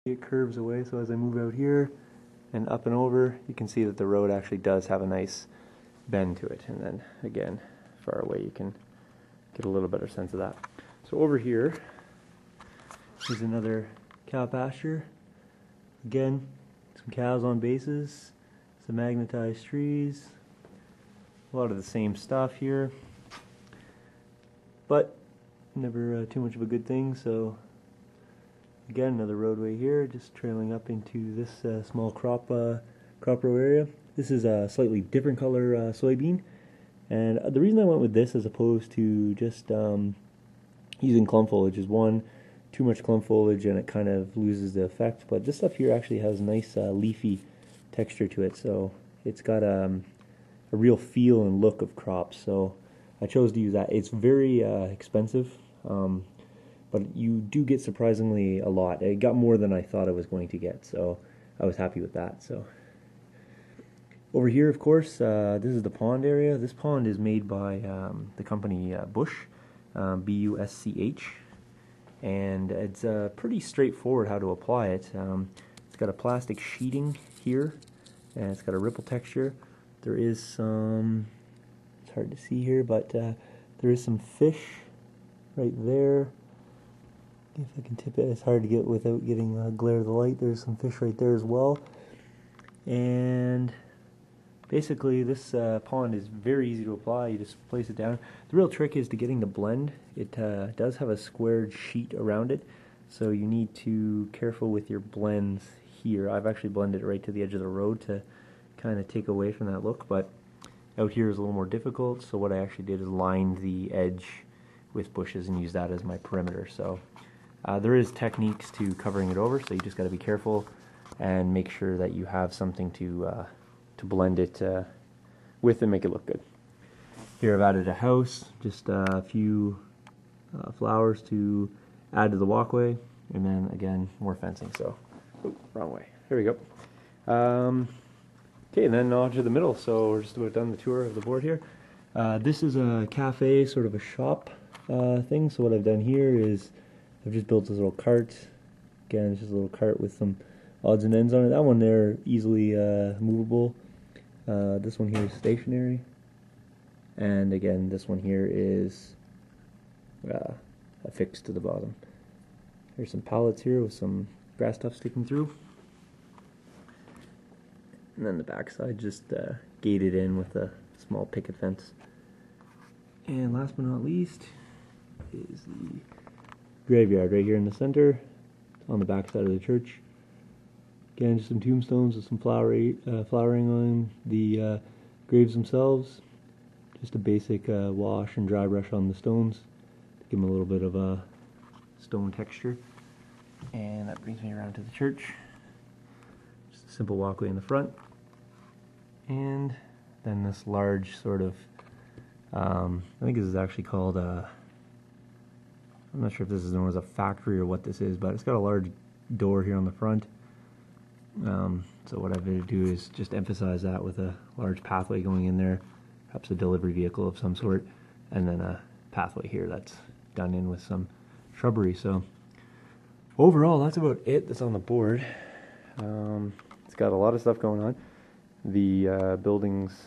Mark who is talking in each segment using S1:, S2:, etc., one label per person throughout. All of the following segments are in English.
S1: It curves away, so as I move out here and up and over, you can see that the road actually does have a nice bend to it. And then again, far away, you can get a little better sense of that. So over here is another cow pasture. Again, some cows on bases, some magnetized trees, a lot of the same stuff here, but never too much of a good thing. So again, another roadway here, just trailing up into this small crop row area. This is a slightly different color soybean, and the reason I went with this as opposed to just using clump foliage is, one, too much clump foliage and it kind of loses the effect, but this stuff here actually has nice leafy texture to it, so it's got a real feel and look of crops. So I chose to use that. It's very expensive, but you do get surprisingly a lot. I got more than I thought I was going to get, so I was happy with that. So over here, of course, this is the pond area. This pond is made by the company Bush, B-U-S-C-H, and it's pretty straightforward how to apply it. It's got a plastic sheeting here, and it's got a ripple texture. There is some, it's hard to see here, but there is some fish right there. If I can tip it, it's hard to get without getting the glare of the light. There's some fish right there as well. And basically this pond is very easy to apply. You just place it down. The real trick is to getting the blend. It does have a squared sheet around it, so you need to be careful with your blends here. I've actually blended it right to the edge of the road to kind of take away from that look, but out here is a little more difficult, so what I actually did is lined the edge with bushes and used that as my perimeter. So there is techniques to covering it over, so you just got to be careful and make sure that you have something to blend it with and make it look good. Here I've added a house, just a few flowers to add to the walkway, and then again more fencing. So, wrong way. Here we go. Okay, and then on to the middle. So we're just about done the tour of the board here. This is a cafe, sort of a shop thing. So what I've done here is I've just built this little cart. Again, it's just a little cart with some odds and ends on it. That one there, easily movable. This one here is stationary. And again, this one here is affixed to the bottom. There's some pallets here with some grass stuff sticking through. And then the backside just gated in with a small picket fence. And last but not least is the graveyard right here in the center, on the back side of the church. Again, just some tombstones with some flowering on the graves themselves. Just a basic wash and dry brush on the stones to give them a little bit of a stone texture. And that brings me around to the church. Just a simple walkway in the front. And then this large sort of, I think this is actually called a, I'm not sure if this is known as a factory or what this is, but it's got a large door here on the front. So what I've going to do is just emphasize that with a large pathway going in there, perhaps a delivery vehicle of some sort, and then a pathway here that's done in with some shrubbery. So overall, that's about it that's on the board. It's got a lot of stuff going on. The buildings,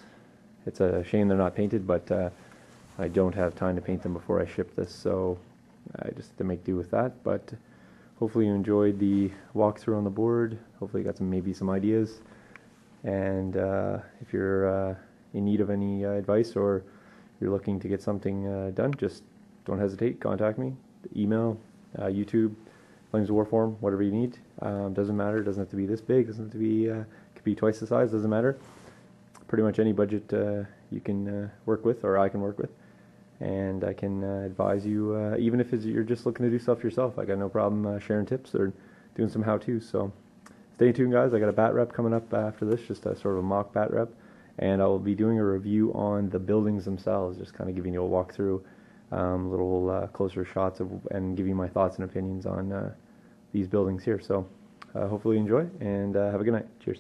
S1: it's a shame they're not painted, but I don't have time to paint them before I ship this, so I just have to make do with that. But hopefully you enjoyed the walkthrough on the board. Hopefully you got maybe some ideas. And if you're in need of any advice, or you're looking to get something done, just don't hesitate. Contact me. Email, YouTube, Flames of War form, whatever you need. Doesn't matter. It doesn't have to be this big. Doesn't have to be. Could be twice the size. Doesn't matter. Pretty much any budget you can work with, or I can work with, and I can advise you. Even if you're just looking to do stuff yourself, I got no problem sharing tips or doing some how-tos. So stay tuned, guys. I got a bat rep coming up after this, just a sort of a mock bat rep, and I will be doing a review on the buildings themselves, just kind of giving you a walkthrough, little closer shots of, and giving you my thoughts and opinions on these buildings here. So hopefully you enjoy, and have a good night. Cheers.